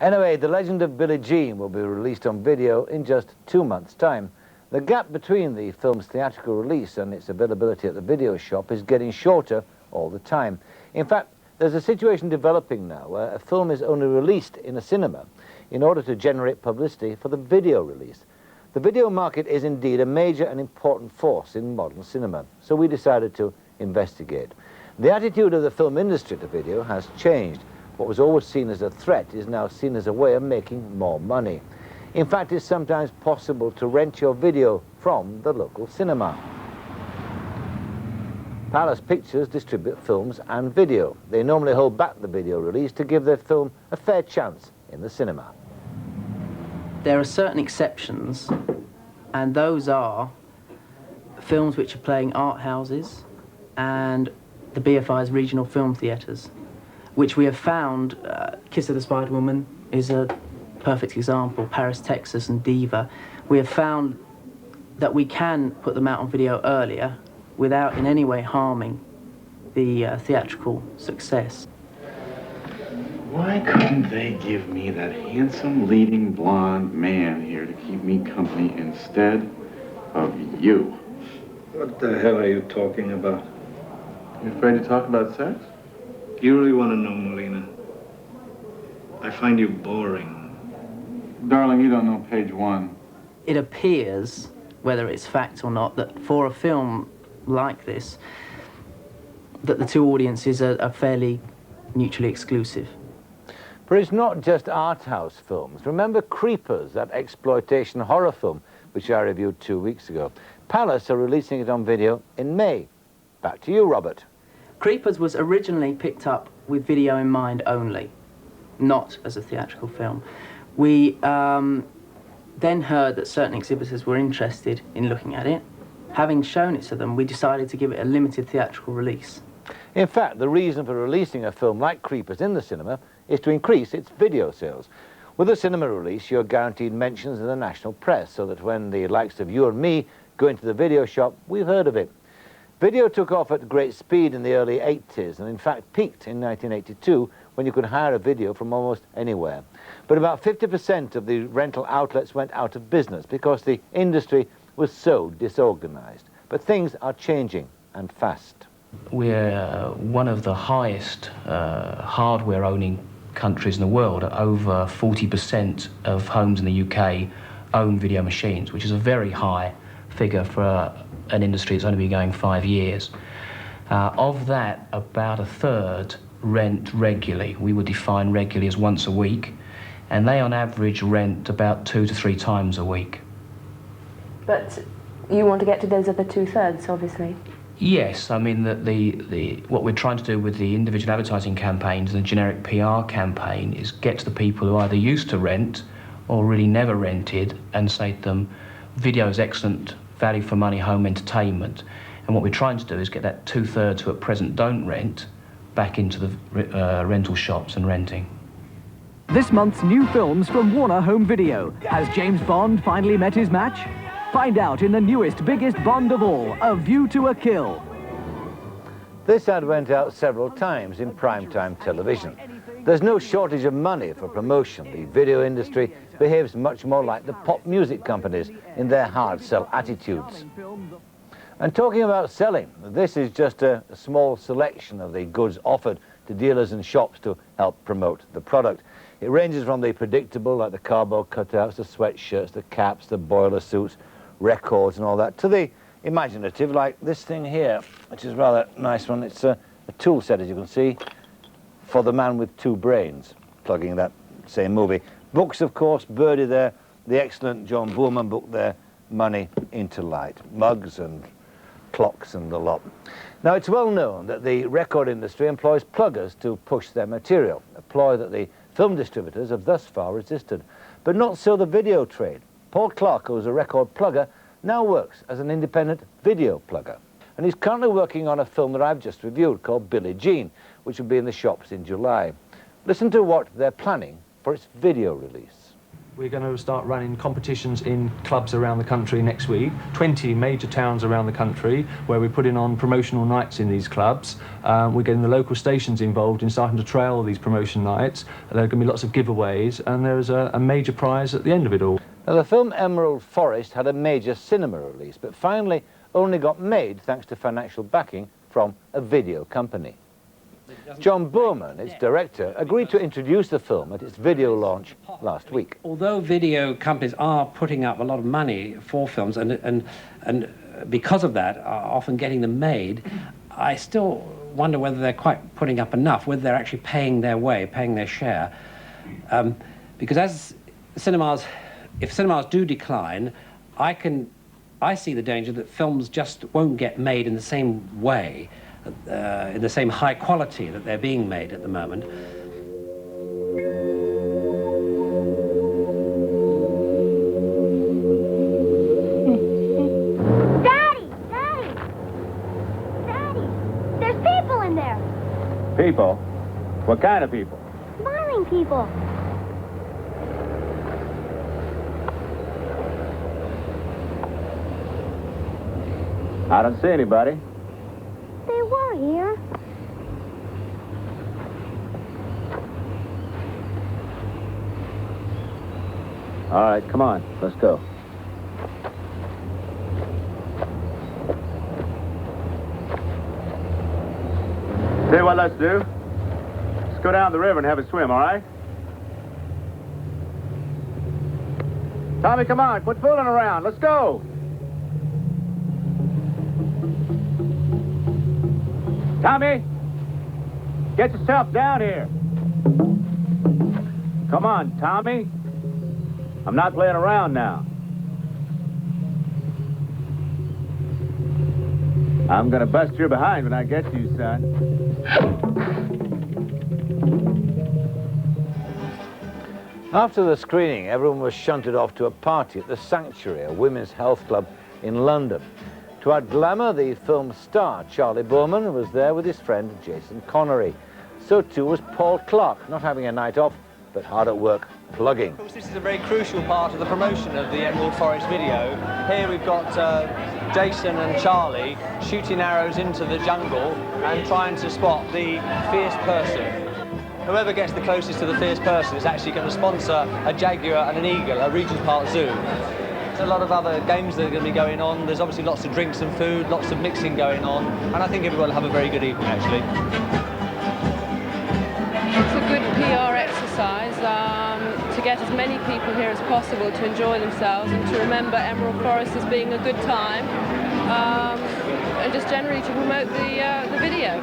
Anyway, The Legend of Billie Jean will be released on video in just 2 months' time. The gap between the film's theatrical release and its availability at the video shop is getting shorter all the time. In fact, there's a situation developing now where a film is only released in a cinema in order to generate publicity for the video release. The video market is indeed a major and important force in modern cinema, so we decided to investigate. The attitude of the film industry to video has changed. What was always seen as a threat is now seen as a way of making more money. In fact, it's sometimes possible to rent your video from the local cinema. Palace Pictures distribute films and video. They normally hold back the video release to give their film a fair chance in the cinema. There are certain exceptions, and those are films which are playing art houses and the BFI's regional film theatres, which we have found, Kiss of the Spider Woman is a perfect example, Paris, Texas and Diva. We have found that we can put them out on video earlier without in any way harming the theatrical success. Why couldn't they give me that handsome leading blonde man here to keep me company instead of you? What the hell are you talking about? You afraid to talk about sex? You really want to know, Molina? I find you boring. Darling, you don't know page 1. It appears, whether it's fact or not, that for a film like this, that the two audiences are fairly mutually exclusive. But it's not just art house films. Remember Creepers, that exploitation horror film, which I reviewed 2 weeks ago. Palace are releasing it on video in May. Back to you, Robert. Creepers was originally picked up with video in mind only, not as a theatrical film. We then heard that certain exhibitors were interested in looking at it. Having shown it to them, we decided to give it a limited theatrical release. In fact, the reason for releasing a film like Creepers in the cinema is to increase its video sales. With a cinema release, you're guaranteed mentions in the national press, so that when the likes of you and me go into the video shop, we've heard of it. Video took off at great speed in the early 80s, and in fact peaked in 1982, when you could hire a video from almost anywhere. But about 50% of the rental outlets went out of business because the industry was so disorganized. But things are changing, and fast. We're one of the highest hardware-owning countries in the world. Over 40% of homes in the UK own video machines, which is a very high figure for an industry that's only been going 5 years. Of that, about a third rent regularly. We would define regularly as once a week, and they on average rent about 2 to 3 times a week. But you want to get to those other 2/3, obviously. Yes, I mean that what we're trying to do with the individual advertising campaigns and the generic PR campaign is get to the people who either used to rent or really never rented and say to them, video is excellent value for money home entertainment. And what we're trying to do is get that 2/3 who at present don't rent back into the rental shops and renting. This month's new films from Warner Home Video. Has James Bond finally met his match? Find out in the newest, biggest Bond of all, A View to a Kill. This ad went out several times in primetime television. There's no shortage of money for promotion. The video industry behaves much more like the pop music companies in their hard sell attitudes. And talking about selling, this is just a small selection of the goods offered to dealers and shops to help promote the product. It ranges from the predictable, like the cardboard cutouts, the sweatshirts, the caps, the boiler suits, records and all that, to the imaginative, like this thing here, which is a rather nice one. It's a tool set, as you can see, for the man with 2 brains, plugging that same movie. Books, of course, Birdie there, the excellent John Boorman book there, Money into Light, mugs and clocks and the lot. Now, it's well known that the record industry employs pluggers to push their material, a ploy that the film distributors have thus far resisted. But not so the video trade. Paul Clark, who's a record plugger, now works as an independent video plugger. And he's currently working on a film that I've just reviewed called Billie Jean, which will be in the shops in July. Listen to what they're planning for its video release. We're going to start running competitions in clubs around the country next week, 20 major towns around the country, where we're putting on promotional nights in these clubs. We're getting the local stations involved in starting to trail these promotion nights. There are going to be lots of giveaways, and there's a major prize at the end of it all. Now, the film Emerald Forest had a major cinema release, but finally only got made thanks to financial backing from a video company. John Boorman, its director, agreed to introduce the film at its video launch last week. Although video companies are putting up a lot of money for films and because of that are often getting them made, I still wonder whether they're quite putting up enough, whether they're actually paying their way, paying their share. Because as cinemas, if cinemas do decline, I see the danger that films just won't get made in the same way, in the same high quality that they're being made at the moment. Daddy! Daddy! Daddy! There's people in there! People? What kind of people? Smiling people! I don't see anybody. They were here. All right, come on, let's go. See what let's do? Let's go down the river and have a swim, all right? Tommy, come on, quit fooling around. Let's go. Tommy, get yourself down here. Come on, Tommy. I'm not playing around now. I'm gonna bust your behind when I get to you, son. After the screening, everyone was shunted off to a party at the Sanctuary, a women's health club in London. To add glamour, the film's star, Charlie Boorman, was there with his friend Jason Connery. So too was Paul Clark, not having a night off, but hard at work plugging. Of course, this is a very crucial part of the promotion of the Emerald Forest video. Here we've got Jason and Charlie shooting arrows into the jungle and trying to spot the fierce person. Whoever gets the closest to the fierce person is actually going to sponsor a jaguar and an eagle, a Regent's Park Zoo. There's a lot of other games that are going to be going on. There's obviously lots of drinks and food, lots of mixing going on, and I think everyone will have a very good evening, actually. It's a good PR exercise to get as many people here as possible to enjoy themselves and to remember Emerald Forest as being a good time, and just generally to promote the video.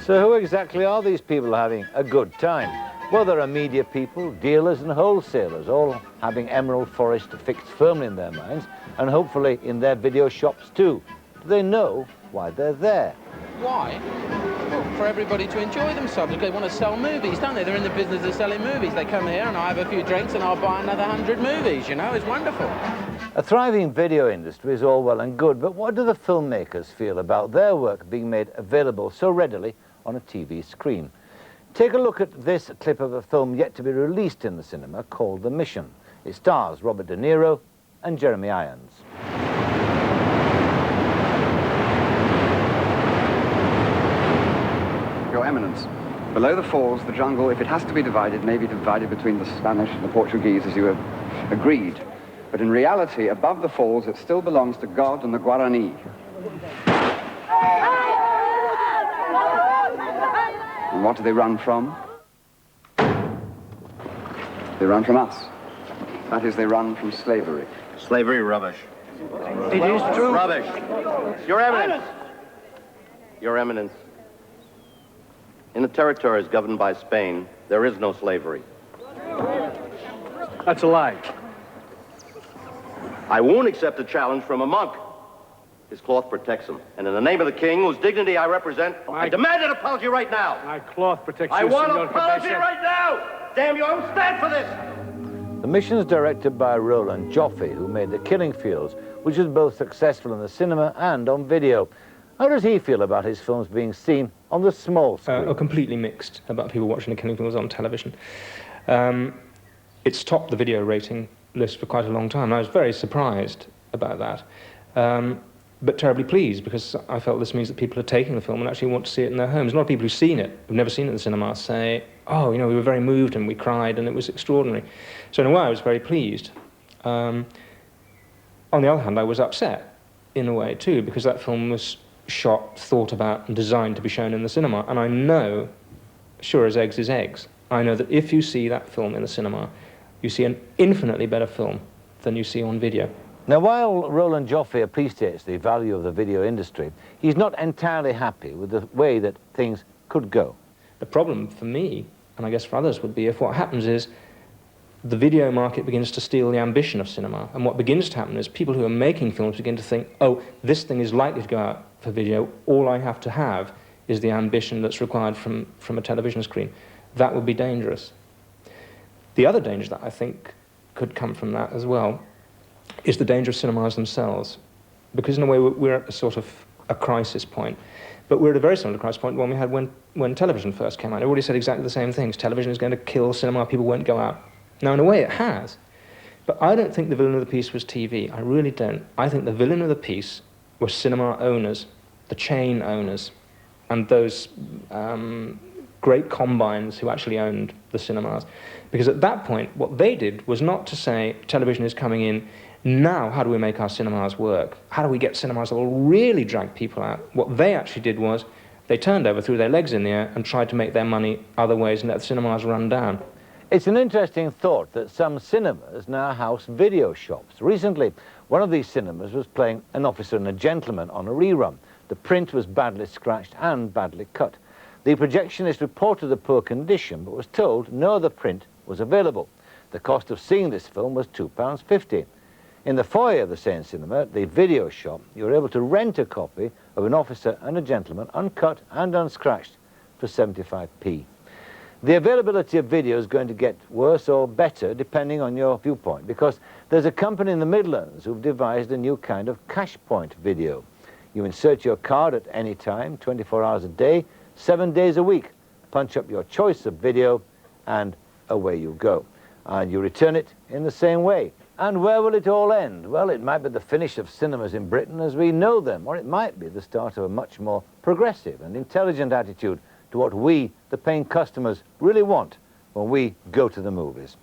So who exactly are these people having a good time? Well, there are media people, dealers and wholesalers, all having Emerald Forest fixed firmly in their minds, and hopefully in their video shops too. Do they know why they're there? Why? Well, for everybody to enjoy themselves. They want to sell movies, don't they? They're in the business of selling movies. They come here and I have a few drinks and I'll buy another 100 movies, you know? It's wonderful. A thriving video industry is all well and good, but what do the filmmakers feel about their work being made available so readily on a TV screen? Take a look at this clip of a film yet to be released in the cinema called The Mission. It stars Robert De Niro and Jeremy Irons. Your Eminence, below the falls, the jungle, if it has to be divided, may be divided between the Spanish and the Portuguese, as you have agreed. But in reality, above the falls, it still belongs to God and the Guarani. And what do they run from? They run from us. That is, they run from slavery. Slavery rubbish. It is true. Rubbish. Your Eminence. Your Eminence. In the territories governed by Spain, there is no slavery. That's a lie. I won't accept a challenge from a monk. His cloth protects him. And in the name of the king, whose dignity I represent, I demand an apology right now. My cloth protects I you, want an Senor apology Cabeza. right now! Damn you, I won't stand for this! The Mission's directed by Roland Joffe, who made The Killing Fields, which was both successful in the cinema and on video. How does he feel about his films being seen on the small screen? Completely mixed about people watching The Killing Fields on television. it's topped the video rating list for quite a long time. I was very surprised about that, but terribly pleased, because I felt this means that people are taking the film and actually want to see it in their homes. A lot of people who've seen it, who've never seen it in the cinema, say, oh, you know, we were very moved and we cried and it was extraordinary. So in a way, I was very pleased. On the other hand, I was upset in a way too, because that film was shot, thought about and designed to be shown in the cinema. And I know, sure as eggs is eggs, I know that if you see that film in the cinema, you see an infinitely better film than you see on video. Now, while Roland Joffe appreciates the value of the video industry, he's not entirely happy with the way that things could go. The problem for me, and I guess for others, would be if what happens is the video market begins to steal the ambition of cinema. And what begins to happen is people who are making films begin to think, oh, this thing is likely to go out for video. All I have to have is the ambition that's required from a television screen. That would be dangerous. The other danger that I think could come from that as well is the danger of cinemas themselves. Because in a way, we're at a sort of a crisis point. But we're at a very similar crisis point when we had when television first came out. Everybody said exactly the same things. Television is going to kill cinema, people won't go out. Now, in a way, it has. But I don't think the villain of the piece was TV. I really don't. I think the villain of the piece were cinema owners, the chain owners, and those great combines who actually owned the cinemas. Because at that point, what they did was not to say, television is coming in, now how do we make our cinemas work? How do we get cinemas that will really drag people out? What they actually did was, they turned over, threw their legs in the air, and tried to make their money other ways and let the cinemas run down. It's an interesting thought that some cinemas now house video shops. Recently, one of these cinemas was playing An Officer and a Gentleman on a rerun. The print was badly scratched and badly cut. The projectionist reported the poor condition, but was told no other print was available. The cost of seeing this film was £2.50. In the foyer of the same cinema, the video shop, you were able to rent a copy of An Officer and a Gentleman, uncut and unscratched, for 75p. The availability of video is going to get worse or better depending on your viewpoint, because there's a company in the Midlands who've devised a new kind of cash point video. You insert your card at any time, 24 hours a day, 7 days a week, punch up your choice of video, and away you go. And you return it in the same way. And where will it all end? Well, it might be the finish of cinemas in Britain as we know them, or it might be the start of a much more progressive and intelligent attitude to what we, the paying customers, really want when we go to the movies.